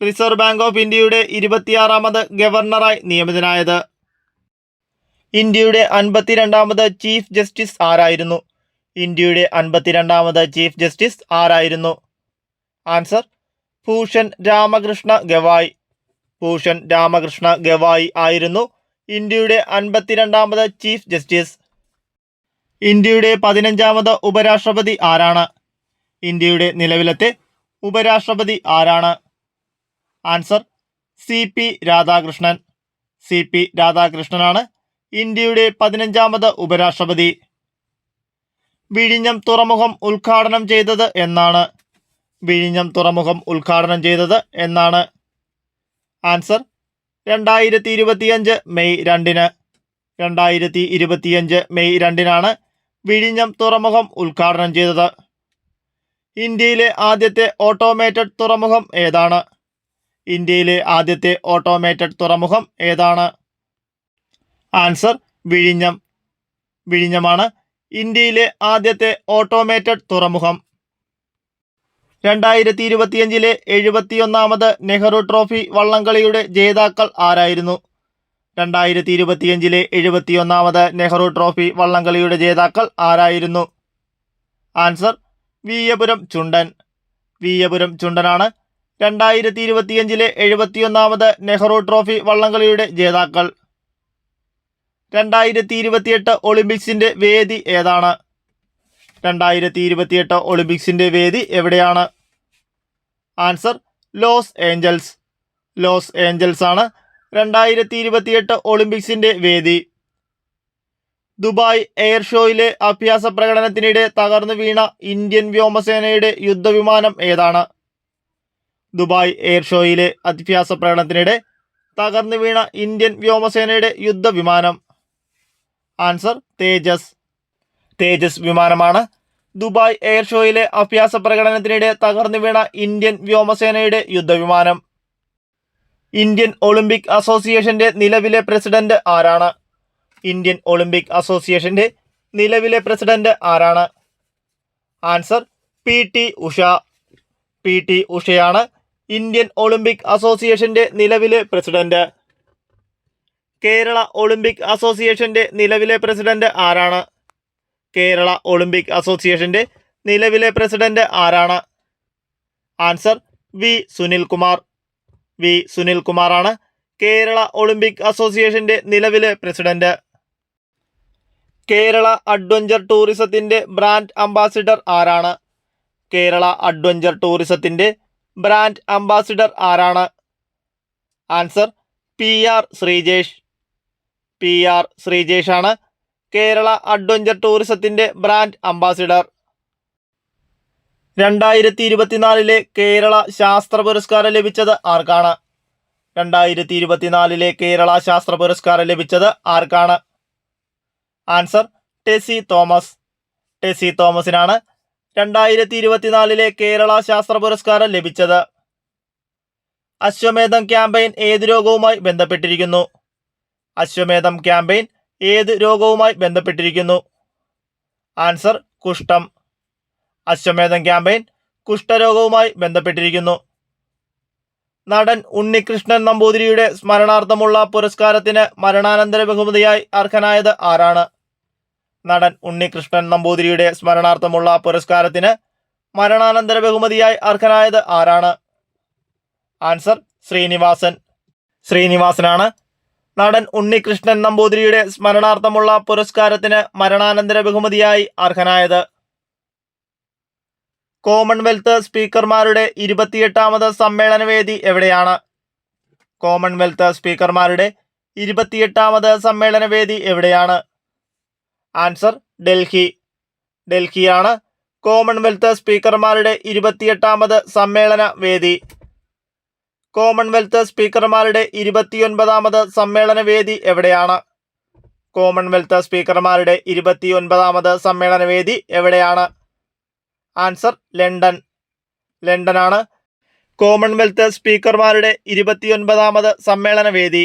റിസർവ് ബാങ്ക് ഓഫ് ഇന്ത്യയുടെ 26ാമത് ഗവർണറായി നിയമിതനായത്. ഇന്ത്യയുടെ 52ാമത് ചീഫ് ജസ്റ്റിസ് ആരായിരുന്നു? ഇന്ത്യയുടെ 52ാമത് ചീഫ് ജസ്റ്റിസ് ആരായിരുന്നു? ആൻസർ ഭൂഷൺ രാമകൃഷ്ണ ഗവായ്. ഭൂഷൺ രാമകൃഷ്ണ ഗവായ് ആയിരുന്നു ഇന്ത്യയുടെ 52ാമത് ചീഫ് ജസ്റ്റിസ്. ഇന്ത്യയുടെ 15ാമത് ഉപരാഷ്ട്രപതി ആരാണ്? ഇന്ത്യയുടെ നിലവിലത്തെ ഉപരാഷ്ട്രപതി ആരാണ്? Answer CP Radhakrishnan. CP രാധാകൃഷ്ണനാണ് ഇന്ത്യയുടെ 15ാമത് ഉപരാഷ്ട്രപതി. വിഴിഞ്ഞം തുറമുഖം ഉദ്ഘാടനം ചെയ്തത് എന്നാണ്? വിഴിഞ്ഞം തുറമുഖം ഉദ്ഘാടനം ചെയ്തത് എന്നാണ്? Answer 2025 May 2. 2025 മെയ് 2 വിഴിഞ്ഞം തുറമുഖം ഉദ്ഘാടനം ചെയ്തത്. ഇന്ത്യയിലെ ആദ്യത്തെ ഓട്ടോമേറ്റഡ് തുറമുഖം ഏതാണ്? ഇന്ത്യയിലെ ആദ്യത്തെ ഓട്ടോമേറ്റഡ് തുറമുഖം ഏതാണ്? ആൻസർ വിഴിഞ്ഞം. വിഴിഞ്ഞമാണ് ഇന്ത്യയിലെ ആദ്യത്തെ ഓട്ടോമേറ്റഡ് തുറമുഖം. 2025 71ാമത് നെഹ്റു ട്രോഫി വള്ളംകളിയുടെ ജേതാക്കൾ ആരായിരുന്നു? 2025 71ാമത് നെഹ്റു ട്രോഫി വള്ളംകളിയുടെ ജേതാക്കൾ ആരായിരുന്നു? ആൻസർ വീയപുരം ചുണ്ടൻ. വീയപുരം ചുണ്ടനാണ് 2025 71ാമത് നെഹ്റു ട്രോഫി വള്ളംകളിയുടെ ജേതാക്കൾ. 2028 ഒളിമ്പിക്സിന്റെ വേദി ഏതാണ്? 2028 ഒളിമ്പിക്സിന്റെ വേദി എവിടെയാണ്? Answer Los Angeles. Los Angeles ആണ് 2028 ഒളിമ്പിക്സിന്റെ വേദി. ദുബായ് എയർ ഷോയിലെ അഭ്യാസ പ്രകടനത്തിനിടെ തകർന്നു വീണ ഇന്ത്യൻ വ്യോമസേനയുടെ യുദ്ധവിമാനം ഏതാണ്? ദുബായ് എയർ ഷോയിലെ അഭ്യാസ പ്രകടനത്തിനിടെ തകർന്നു വീണ ഇന്ത്യൻ വ്യോമസേനയുടെ യുദ്ധവിമാനം. ആൻസർ തേജസ്. തേജസ് വിമാനമാണ് ദുബായ് എയർ ഷോയിലെ അഭ്യാസ പ്രകടനത്തിനിടെ തകർന്നു വീണ ഇന്ത്യൻ വ്യോമസേനയുടെ യുദ്ധവിമാനം. ഇന്ത്യൻ ഒളിമ്പിക് അസോസിയേഷന്റെ നിലവിലെ പ്രസിഡന്റ് ആരാണ്? ഇന്ത്യൻ ഒളിമ്പിക് അസോസിയേഷന്റെ നിലവിലെ പ്രസിഡന്റ് ആരാണ്? Answer PT Usha. PT ഉഷയാണ് ഇന്ത്യൻ ഒളിമ്പിക് അസോസിയേഷന്റെ നിലവിലെ പ്രസിഡന്റ്. കേരള ഒളിമ്പിക് അസോസിയേഷന്റെ നിലവിലെ പ്രസിഡന്റ് ആരാണ്? കേരള ഒളിമ്പിക് അസോസിയേഷന്റെ നിലവിലെ പ്രസിഡന്റ് ആരാണ്? Answer V Sunilkumar. വി സുനിൽകുമാറാണ് കേരള ഒളിമ്പിക് അസോസിയേഷന്റെ നിലവിലെ പ്രസിഡന്റ്. കേരള അഡ്വഞ്ചർ ടൂറിസത്തിന്റെ ബ്രാൻഡ് അംബാസിഡർ ആരാണ്? കേരള അഡ്വഞ്ചർ ടൂറിസത്തിന്റെ ബ്രാൻഡ് അംബാസിഡർ ആരാണ്? Answer PR Sreejesh. PR Sreejesh ആണ് കേരള അഡ്വഞ്ചർ ടൂറിസത്തിന്റെ ബ്രാൻഡ് അംബാസിഡർ. 2024 കേരള ശാസ്ത്ര പുരസ്കാരം ലഭിച്ചത് ആർക്കാണ്? 2024 കേരള ശാസ്ത്ര പുരസ്കാരം ലഭിച്ചത് ആർക്കാണ്? ആൻസർ ടെസി തോമസ്. ടെസി തോമസിനാണ് 2024 കേരള ശാസ്ത്ര പുരസ്കാരം ലഭിച്ചത്. അശ്വമേധം ക്യാമ്പയിൻ ഏത് രോഗവുമായി ബന്ധപ്പെട്ടിരിക്കുന്നു? അശ്വമേധം ക്യാമ്പയിൻ ഏത് രോഗവുമായി ബന്ധപ്പെട്ടിരിക്കുന്നു? ആൻസർ കുഷ്ഠം. അശ്വമേധം ക്യാമ്പയിൻ കുഷ്ഠരോഗവുമായി ബന്ധപ്പെട്ടിരിക്കുന്നു. നടൻ ഉണ്ണികൃഷ്ണൻ നമ്പൂതിരിയുടെ സ്മരണാർത്ഥമുള്ള പുരസ്കാരത്തിന് മരണാനന്തര ബഹുമതിയായി അർഹനായത് ആരാണ്? നടൻ ഉണ്ണികൃഷ്ണൻ നമ്പൂതിരിയുടെ സ്മരണാർത്ഥമുള്ള പുരസ്കാരത്തിന് മരണാനന്തര ബഹുമതിയായി അർഹനായത് ആരാണ്? ആൻസർ ശ്രീനിവാസൻ. ശ്രീനിവാസനാണ് നടൻ ഉണ്ണികൃഷ്ണൻ നമ്പൂതിരിയുടെ സ്മരണാർത്ഥമുള്ള പുരസ്കാരത്തിന് മരണാനന്തര ബഹുമതിയായി അർഹനായത്. കോമൺവെൽത്ത് സ്പീക്കർമാരുടെ 28ാമത് സമ്മേളനവേദി എവിടെയാണ്? കോമൺവെൽത്ത് സ്പീക്കർമാരുടെ 28ാമത് സമ്മേളനവേദി എവിടെയാണ്? ആൻസർ ഡൽഹി. ഡൽഹിയാണ് കോമൺവെൽത്ത് സ്പീക്കർമാരുടെ 28ാമത് സമ്മേളന വേദി. കോമൺവെൽത്ത് സ്പീക്കർമാരുടെ 29ാമത് സമ്മേളന വേദി എവിടെയാണ്? കോമൺവെൽത്ത് സ്പീക്കർമാരുടെ 29ാമത് സമ്മേളന വേദി എവിടെയാണ്? Answer London. ലണ്ടനാണ് കോമൺവെൽത്ത് സ്പീക്കർമാരുടെ 29ാമത് സമ്മേളന വേദി.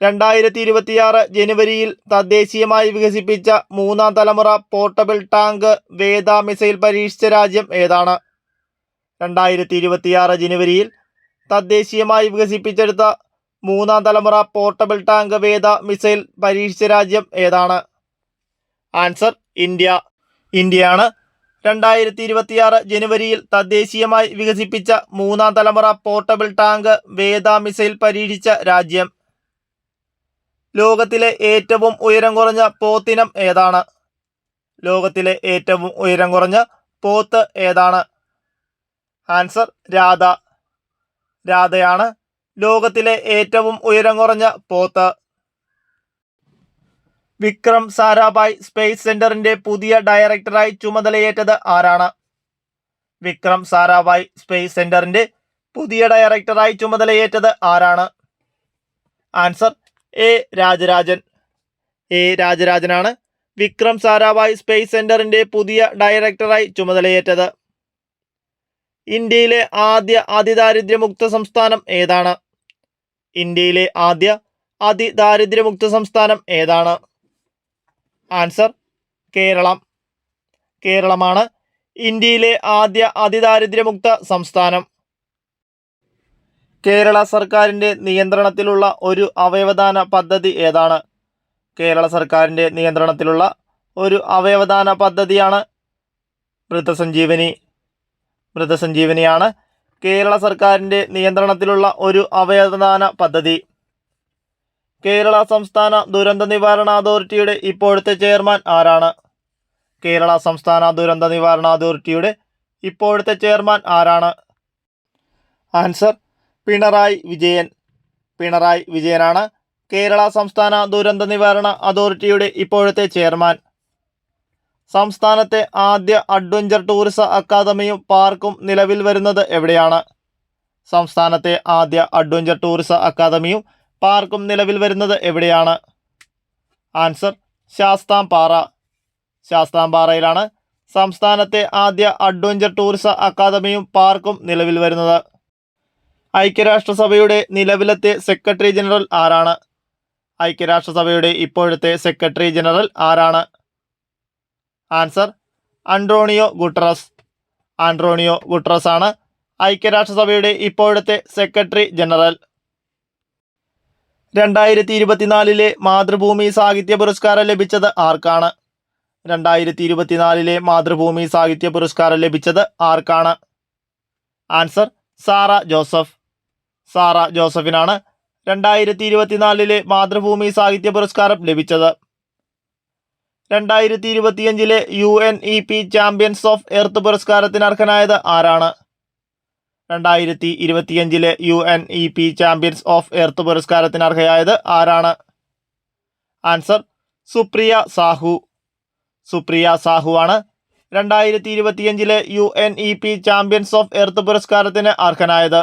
2026 ജനുവരിയിൽ തദ്ദേശീയമായി വികസിപ്പിച്ച 3ാം തലമുറ പോർട്ടബിൾ ടാങ്ക് വേദ മിസൈൽ പരീക്ഷിച്ച രാജ്യം ഏതാണ്? 2026 ജനുവരിയിൽ തദ്ദേശീയമായി വികസിപ്പിച്ചെടുത്ത 3ാം തലമുറ പോർട്ടബിൾ ടാങ്ക് വേദ മിസൈൽ പരീക്ഷിച്ച രാജ്യം ഏതാണ്? Answer India. ഇന്ത്യയാണ് 2026 ജനുവരിയിൽ തദ്ദേശീയമായി വികസിപ്പിച്ച 3ാം തലമുറ പോർട്ടബിൾ ടാങ്ക് വേദ മിസൈൽ പരീക്ഷിച്ച രാജ്യം. ലോകത്തിലെ ഏറ്റവും ഉയരം കുറഞ്ഞ പോത്തിനം ഏതാണ്? ലോകത്തിലെ ഏറ്റവും ഉയരം കുറഞ്ഞ പോത്ത് ഏതാണ്? ആൻസർ രാധ. രാധയാണ് ലോകത്തിലെ ഏറ്റവും ഉയരം കുറഞ്ഞ പോത്ത്. വിക്രം സാരാഭായ് സ്പേസ് സെന്ററിന്റെ പുതിയ ഡയറക്ടറായി ചുമതലയേറ്റത് ആരാണ്? വിക്രം സാരാഭായ് സ്പേസ് സെന്ററിന്റെ പുതിയ ഡയറക്ടറായി ചുമതലയേറ്റത് ആരാണ്? Answer A Rajarajan. A രാജരാജനാണ് വിക്രം സാരാഭായ് സ്പേസ് സെന്ററിന്റെ പുതിയ ഡയറക്ടറായി ചുമതലയേറ്റത്. ഇന്ത്യയിലെ ആദ്യ അതിദാരിദ്ര്യമുക്ത സംസ്ഥാനം ഏതാണ്? ഇന്ത്യയിലെ ആദ്യ അതിദാരിദ്ര്യമുക്ത സംസ്ഥാനം ഏതാണ്? ആൻസർ കേരളം. കേരളമാണ് ഇന്ത്യയിലെ ആദ്യ അതിദാരിദ്ര്യമുക്ത സംസ്ഥാനം. കേരള സർക്കാരിൻ്റെ നിയന്ത്രണത്തിലുള്ള ഒരു അവയവദാന പദ്ധതി ഏതാണ്? കേരള സർക്കാരിൻ്റെ നിയന്ത്രണത്തിലുള്ള ഒരു അവയവദാന പദ്ധതിയാണ് മൃതസഞ്ജീവനി. മൃതസഞ്ജീവനിയാണ് കേരള സർക്കാരിൻ്റെ നിയന്ത്രണത്തിലുള്ള ഒരു അവയവദാന പദ്ധതി. കേരള സംസ്ഥാന ദുരന്ത നിവാരണ അതോറിറ്റിയുടെ ഇപ്പോഴത്തെ ചെയർമാൻ ആരാണ്? കേരള സംസ്ഥാന ദുരന്ത നിവാരണ അതോറിറ്റിയുടെ ഇപ്പോഴത്തെ ചെയർമാൻ ആരാണ്? ആൻസർ പിണറായി വിജയൻ. പിണറായി വിജയനാണ് കേരള സംസ്ഥാന ദുരന്ത നിവാരണ അതോറിറ്റിയുടെ ഇപ്പോഴത്തെ ചെയർമാൻ. സംസ്ഥാനത്തെ ആദ്യ അഡ്വഞ്ചർ ടൂറിസം അക്കാദമിയും പാർക്കും നിലവിൽ വരുന്നത് എവിടെയാണ്? സംസ്ഥാനത്തെ ആദ്യ അഡ്വഞ്ചർ ടൂറിസം അക്കാദമിയും പാർക്കും നിലവിൽ വരുന്നത് എവിടെയാണ്? ആൻസർ ശാസ്താംപാറ. ശാസ്താംപാറയിലാണ് സംസ്ഥാനത്തെ ആദ്യ അഡ്വഞ്ചർ ടൂറിസം അക്കാദമിയും പാർക്കും നിലവിൽ വരുന്നത്. ഐക്യരാഷ്ട്രസഭയുടെ നിലവിലത്തെ സെക്രട്ടറി ജനറൽ ആരാണ്? ഐക്യരാഷ്ട്രസഭയുടെ ഇപ്പോഴത്തെ സെക്രട്ടറി ജനറൽ ആരാണ്? Answer Antonio Guterres. Antonio Guterres ആണ് ഐക്യരാഷ്ട്രസഭയുടെ ഇപ്പോഴത്തെ സെക്രട്ടറി ജനറൽ. 2024 മാതൃഭൂമി സാഹിത്യ പുരസ്കാരം ലഭിച്ചത് ആർക്കാണ്? 2024 മാതൃഭൂമി സാഹിത്യ പുരസ്കാരം ലഭിച്ചത് ആർക്കാണ്? ആൻസർ സാറ ജോസഫ്. സാറ ജോസഫിനാണ് 2024 മാതൃഭൂമി സാഹിത്യ പുരസ്കാരം ലഭിച്ചത്. 2025 UNEP ചാമ്പ്യൻസ് ഓഫ് എർത്ത് പുരസ്കാരത്തിന് അർഹനായത് ആരാണ്? 2025 UNEP ചാമ്പ്യൻസ് ഓഫ് എർത്ത് പുരസ്കാരത്തിന് അർഹയായത് ആരാണ്? ആൻസർ സുപ്രിയ സാഹു. സുപ്രിയ സാഹു ആണ് 2025 UNEP ചാമ്പ്യൻസ് ഓഫ് എർത്ത് പുരസ്കാരത്തിന് അർഹനായത്.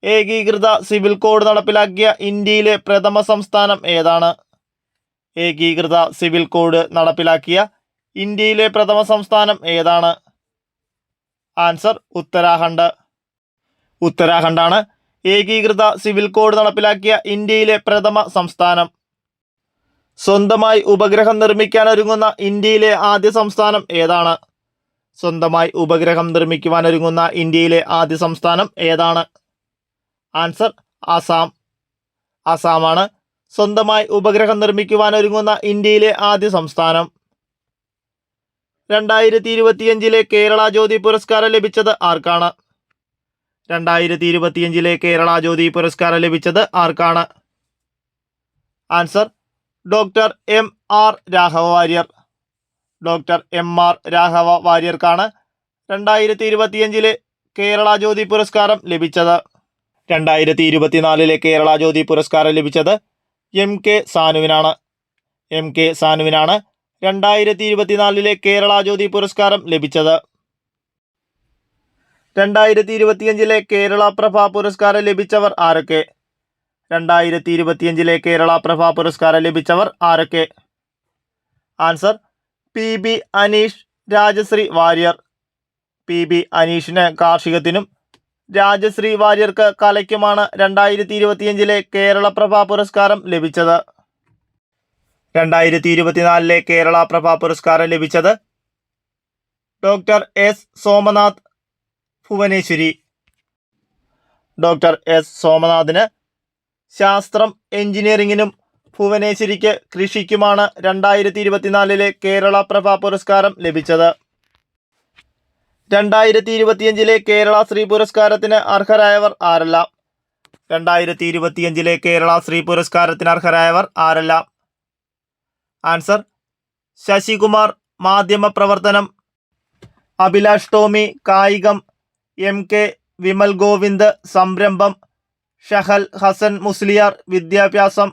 ഏകീകൃത സിവിൽ കോഡ് നടപ്പിലാക്കിയ ഇന്ത്യയിലെ പ്രഥമ സംസ്ഥാനം ഏതാണ്? ഏകീകൃത സിവിൽ കോഡ് നടപ്പിലാക്കിയ ഇന്ത്യയിലെ പ്രഥമ സംസ്ഥാനം ഏതാണ്? ആൻസർ ഉത്തരാഖണ്ഡ്. ഉത്തരാഖണ്ഡാണ് ഏകീകൃത സിവിൽ കോഡ് നടപ്പിലാക്കിയ ഇന്ത്യയിലെ പ്രഥമ സംസ്ഥാനം. സ്വന്തമായി ഉപഗ്രഹം നിർമ്മിക്കാൻ ഒരുങ്ങുന്ന ഇന്ത്യയിലെ ആദ്യ സംസ്ഥാനം ഏതാണ്? സ്വന്തമായി ഉപഗ്രഹം നിർമ്മിക്കുവാൻ ഒരുങ്ങുന്ന ഇന്ത്യയിലെ ആദ്യ സംസ്ഥാനം ഏതാണ്? ആൻസർ ആസാം. ആസാമാണ് സ്വന്തമായി ഉപഗ്രഹം നിർമ്മിക്കുവാൻ ഒരുങ്ങുന്ന ഇന്ത്യയിലെ ആദ്യ സംസ്ഥാനം. 2025 കേരള ജ്യോതി പുരസ്കാരം ലഭിച്ചത് ആർക്കാണ്? 2025 കേരള ജ്യോതി പുരസ്കാരം ലഭിച്ചത് ആർക്കാണ്? Answer doctor MR Raghava Warrier. Doctor MR Raghava വാര്യർക്കാണ് 2025 കേരള ജ്യോതി പുരസ്കാരം ലഭിച്ചത്. 2024 കേരള ജ്യോതി പുരസ്കാരം ലഭിച്ചത് MK സാനുവിനാണ്. MK സാനുവിനാണ് 2024 കേരള ജ്യോതി പുരസ്കാരം ലഭിച്ചത്. 2025 കേരള പ്രഭ പുരസ്കാരം ലഭിച്ചവർ ആരൊക്കെ? 2025 കേരള പ്രഭ പുരസ്കാരം ലഭിച്ചവർ ആരൊക്കെ? Answer PB Aneesh, Rajashree Warrier. PB അനീഷിന് കാർഷികത്തിനും രാജശ്രീ വാര്യർക്ക് കലയ്ക്കുമാണ് 2025 കേരള പ്രഭ പുരസ്കാരം ലഭിച്ചത്. 2024 കേരള പ്രഭ പുരസ്കാരം ലഭിച്ചത് doctor S Somanath, Bhuvaneswari. Doctor S സോമനാഥിന് ശാസ്ത്രം എഞ്ചിനീയറിംഗിനും ഭുവനേശ്വരിക്ക് കൃഷിക്കുമാണ് 2024 കേരള പ്രഭ പുരസ്കാരം ലഭിച്ചത്. 2025 കേരള ശ്രീ പുരസ്കാരത്തിന് അർഹരായവർ ആരെല്ലാം? 2025 കേരള ശ്രീ പുരസ്കാരത്തിന് അർഹരായവർ ആരെല്ലാം? ആൻസർ ശശികുമാർ, മാധ്യമ പ്രവർത്തനം. അഭിലാഷ് ടോമി, കായികം. MK വിമൽ ഗോവിന്ദ്, സംരംഭം. ഷഹൽ ഹസൻ മുസ്ലിയാർ, വിദ്യാഭ്യാസം.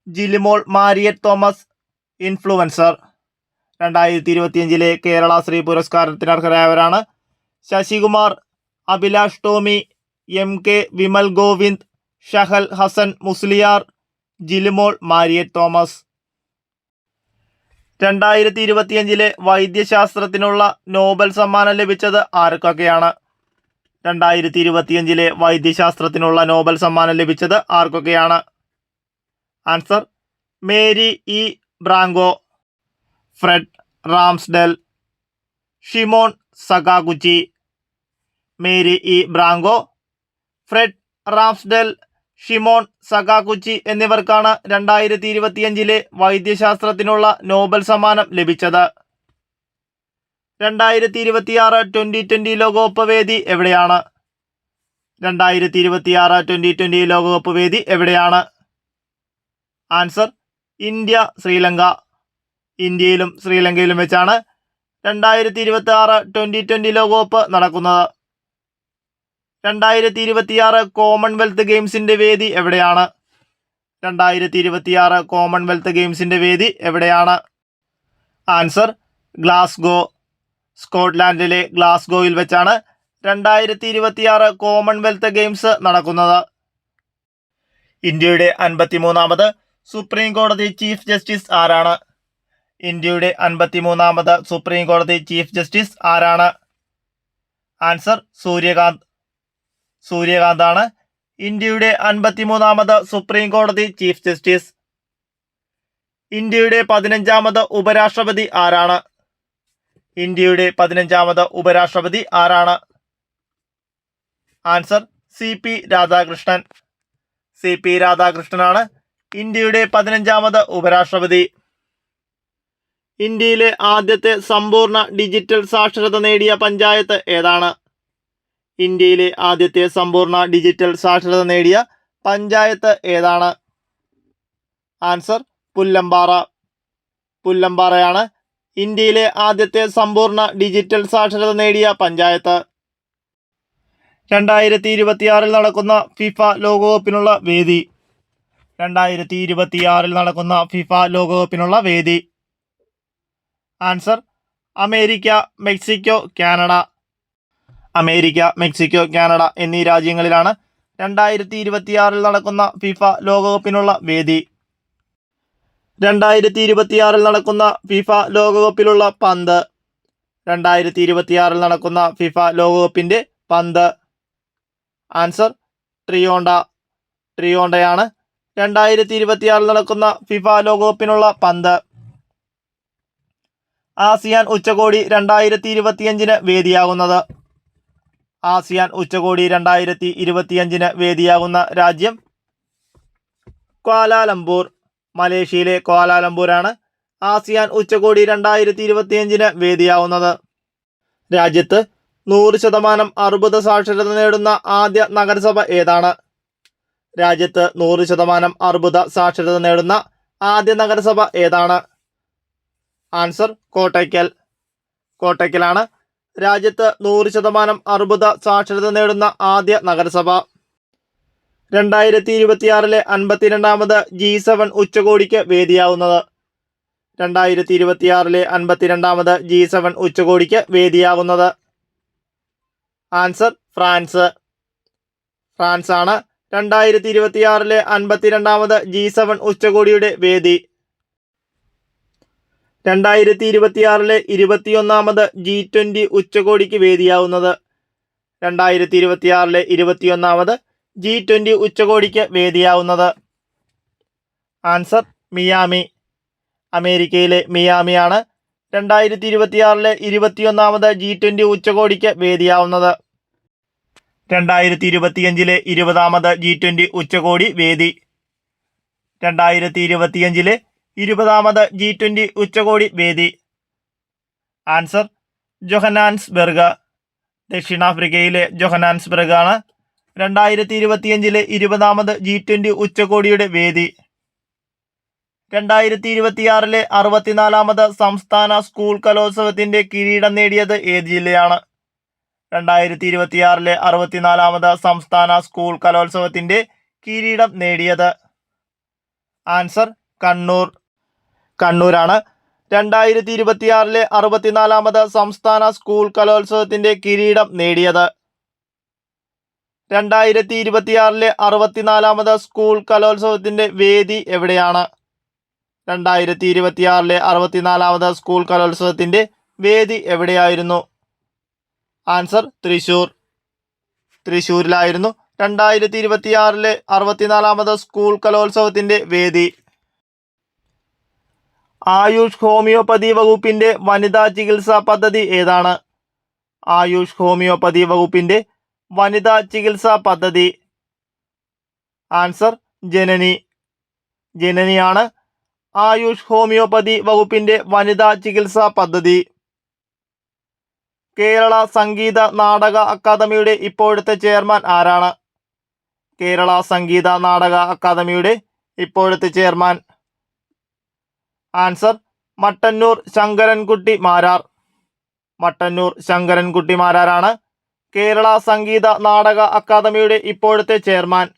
ജിലിമോൾ മാരിയറ്റ് തോമസ്, ഇൻഫ്ലുവൻസർ. 2025 കേരള ശ്രീ പുരസ്കാരത്തിന് അർഹരായവരാണ് ശശികുമാർ, അഭിലാഷ് ടോമി, MK വിമൽ ഗോവിന്ദ്, ഷഹൽ ഹസൻ മുസ്ലിയാർ, ജിലിമോൾ മാരിയറ്റ് തോമസ്. 2025 വൈദ്യശാസ്ത്രത്തിനുള്ള നോബൽ സമ്മാനം ലഭിച്ചത് ആർക്കൊക്കെയാണ്? 2025 വൈദ്യശാസ്ത്രത്തിനുള്ള നോബൽ സമ്മാനം ലഭിച്ചത് ആർക്കൊക്കെയാണ്? Answer Mary E Brunkow, Fred Ramsdell, Shimon Sakaguchi. Mary E Brunkow, Fred Ramsdell, Shimon Sakaguchi എന്നിവർക്കാണ് 2025 വൈദ്യശാസ്ത്രത്തിനുള്ള നോബൽ സമ്മാനം ലഭിച്ചത്. 2026 2020 ലോകകപ്പ് വേദി എവിടെയാണ്? 2026 2020 ലോകകപ്പ് വേദി എവിടെയാണ്? Answer India Sri Lanka. ഇന്ത്യയിലും ശ്രീലങ്കയിലും വെച്ചാണ് 2026 2020 ലോകകപ്പ് നടക്കുന്നത്? 2026 കോമൺവെൽത്ത് ഗെയിംസിന്റെ വേദി എവിടെയാണ്? 2026 കോമൺവെൽത്ത് ഗെയിംസിന്റെ വേദി എവിടെയാണ്? Answer Glasgow. സ്കോട്ട്ലാൻഡിലെ ഗ്ലാസ്ഗോയിൽ വെച്ചാണ് 2026 കോമൺവെൽത്ത് ഗെയിംസ് നടക്കുന്നത്. ഇന്ത്യയുടെ 53ാമത് സുപ്രീം കോടതി ചീഫ് ജസ്റ്റിസ് ആരാണ്? ഇന്ത്യയുടെ 53ാമത് സുപ്രീം കോടതി ചീഫ് ജസ്റ്റിസ് ആരാണ്? ആൻസർ സൂര്യകാന്ത്. സൂര്യകാന്താണ് ഇന്ത്യയുടെ 53ാമത് സുപ്രീം കോടതി ചീഫ് ജസ്റ്റിസ്. ഇന്ത്യയുടെ 15ാമത് ഉപരാഷ്ട്രപതി ആരാണ്? ഇന്ത്യയുടെ 15ാമത് ഉപരാഷ്ട്രപതി ആരാണ്? Answer CP Radhakrishnan. CP രാധാകൃഷ്ണനാണ് ഇന്ത്യയുടെ 15ാമത് ഉപരാഷ്ട്രപതി. ഇന്ത്യയിലെ ആദ്യത്തെ സമ്പൂർണ്ണ ഡിജിറ്റൽ സാക്ഷരത നേടിയ പഞ്ചായത്ത് ഏതാണ്? ഇന്ത്യയിലെ ആദ്യത്തെ സമ്പൂർണ്ണ ഡിജിറ്റൽ സാക്ഷരത നേടിയ പഞ്ചായത്ത് ഏതാണ്? ആൻസർ പുല്ലമ്പാറ. പുല്ലമ്പാറയാണ് ഇന്ത്യയിലെ ആദ്യത്തെ സമ്പൂർണ്ണ ഡിജിറ്റൽ സാക്ഷരത നേടിയ പഞ്ചായത്ത്. 2026 നടക്കുന്ന ഫിഫ ലോകകപ്പിനുള്ള വേദി? 2026 നടക്കുന്ന ഫിഫ ലോകകപ്പിനുള്ള വേദി? Answer America, Mexico, Canada. America, Mexico, Canada എന്നീ രാജ്യങ്ങളിലാണ് 2026 നടക്കുന്ന ഫിഫ ലോകകപ്പിനുള്ള വേദി. 2026 നടക്കുന്ന ഫിഫ ലോകകപ്പിലുള്ള പന്ത്? 2026 നടക്കുന്ന ഫിഫ ലോകകപ്പിന്റെ പന്ത്? Answer Trionda. ട്രിയോണ്ടയാണ് 2026 നടക്കുന്ന ഫിഫ ലോകകപ്പിനുള്ള പന്ത്. ആസിയാൻ ഉച്ചകോടി 2025 വേദിയാകുന്നത്? ആസിയാൻ ഉച്ചകോടി 2025 വേദിയാകുന്ന രാജ്യം? ക്വാലാലംപൂർ. മലേഷ്യയിലെ ക്വാലാലംപൂരാണ് ആസിയാൻ ഉച്ചകോടി 2025 വേദിയാവുന്നത്. രാജ്യത്ത് 100% അർബുദ സാക്ഷരത നേടുന്ന ആദ്യ നഗരസഭ ഏതാണ്? രാജ്യത്ത് 100% അർബുദ സാക്ഷരത നേടുന്ന ആദ്യ നഗരസഭ ഏതാണ്? ആൻസർ കോട്ടയ്ക്കൽ. കോട്ടയ്ക്കലാണ് രാജ്യത്ത് 100% അർബുദ സാക്ഷരത നേടുന്ന ആദ്യ നഗരസഭ. 2026 52ാമത് G7 ഉച്ചകോടിക്ക് വേദിയാവുന്നത്? 2026 52ാമത് G7 ഉച്ചകോടിക്ക് വേദിയാകുന്നത്? Answer France. ഫ്രാൻസ് ആണ് 2026 52ാമത് G7 ഉച്ചകോടിയുടെ വേദി. 2026 21ാമത് G20 ഉച്ചകോടിക്ക് വേദിയാവുന്നത്? 2026 21ാമത് G20 ഉച്ചകോടിക്ക് വേദിയാവുന്നത്? Answer Miami. അമേരിക്കയിലെ മിയാമിയാണ് 2026 21ാമത് G20 ഉച്ചകോടിക്ക് വേദിയാവുന്നത്. 2025 20ാമത് G20 ഉച്ചകോടി വേദി? 2025 20ാമത് G20 ഉച്ചകോടി വേദി? ആൻസർ ജോഹന്നാൻസ്ബർഗ്. ദക്ഷിണാഫ്രിക്കയിലെ ജോഹന്നാൻസ്ബർഗ് ആണ് 2025 20ാമത് G20 ഉച്ചകോടിയുടെ വേദി. 2026 64ാമത് സംസ്ഥാന സ്കൂൾ കലോത്സവത്തിന്റെ കിരീടം നേടിയത് ഏത് ജില്ലയാണ്? 2026 64ാമത് സംസ്ഥാന സ്കൂൾ കലോത്സവത്തിന്റെ കിരീടം നേടിയത്? ആൻസർ കണ്ണൂർ. കണ്ണൂരാണ് 2026 64ാമത് സംസ്ഥാന സ്കൂൾ കലോത്സവത്തിന്റെ കിരീടം നേടിയത്. 2026 64ാമത് സ്കൂൾ കലോത്സവത്തിന്റെ വേദി എവിടെയാണ്? 2026 64ാമത് സ്കൂൾ കലോത്സവത്തിന്റെ വേദി എവിടെയായിരുന്നു? ആൻസർ തൃശൂർ. തൃശൂരിലായിരുന്നു 2026 64ാമത് സ്കൂൾ കലോത്സവത്തിന്റെ വേദി. ആയുഷ് ഹോമിയോപ്പതി വകുപ്പിന്റെ വനിതാ ചികിത്സാ പദ്ധതി ഏതാണ്? ആയുഷ് ഹോമിയോപ്പതി വകുപ്പിന്റെ വനിതാ ചികിത്സാ പദ്ധതി? ആൻസർ ജനനി. ജനനിയാണ് ആയുഷ് ഹോമിയോപ്പതി വകുപ്പിന്റെ വനിതാ ചികിത്സാ പദ്ധതി. കേരള സംഗീത നാടക അക്കാദമിയുടെ ഇപ്പോഴത്തെ ചെയർമാൻ ആരാണ്? കേരള സംഗീത നാടക അക്കാദമിയുടെ ഇപ്പോഴത്തെ ചെയർമാൻ? ആൻസർ മട്ടന്നൂർ ശങ്കരൻകുട്ടി മാരാർ. മട്ടന്നൂർ ശങ്കരൻകുട്ടിമാരാരാണ് കേരള സംഗീത നാടക അക്കാദമിയുടെ ഇപ്പോഴത്തെ ചെയർമാൻ?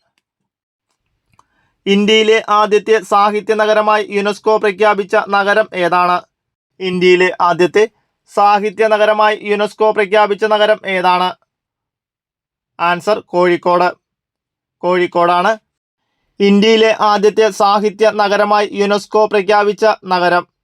ഇന്ത്യയിലെ ആദ്യത്തെ സാഹിത്യ നഗരമായി യുനെസ്കോ പ്രഖ്യാപിച്ച നഗരം ഏതാണ്? ഇന്ത്യയിലെ ആദ്യത്തെ സാഹിത്യ നഗരമായി യുനെസ്കോ പ്രഖ്യാപിച്ച നഗരം ഏതാണ്? ആൻസർ കോഴിക്കോട്. കോഴിക്കോടാണ് ഇന്ത്യയിലെ ആദ്യത്തെ സാഹിത്യ നഗരമായി യുനെസ്കോ പ്രഖ്യാപിച്ച നഗരം.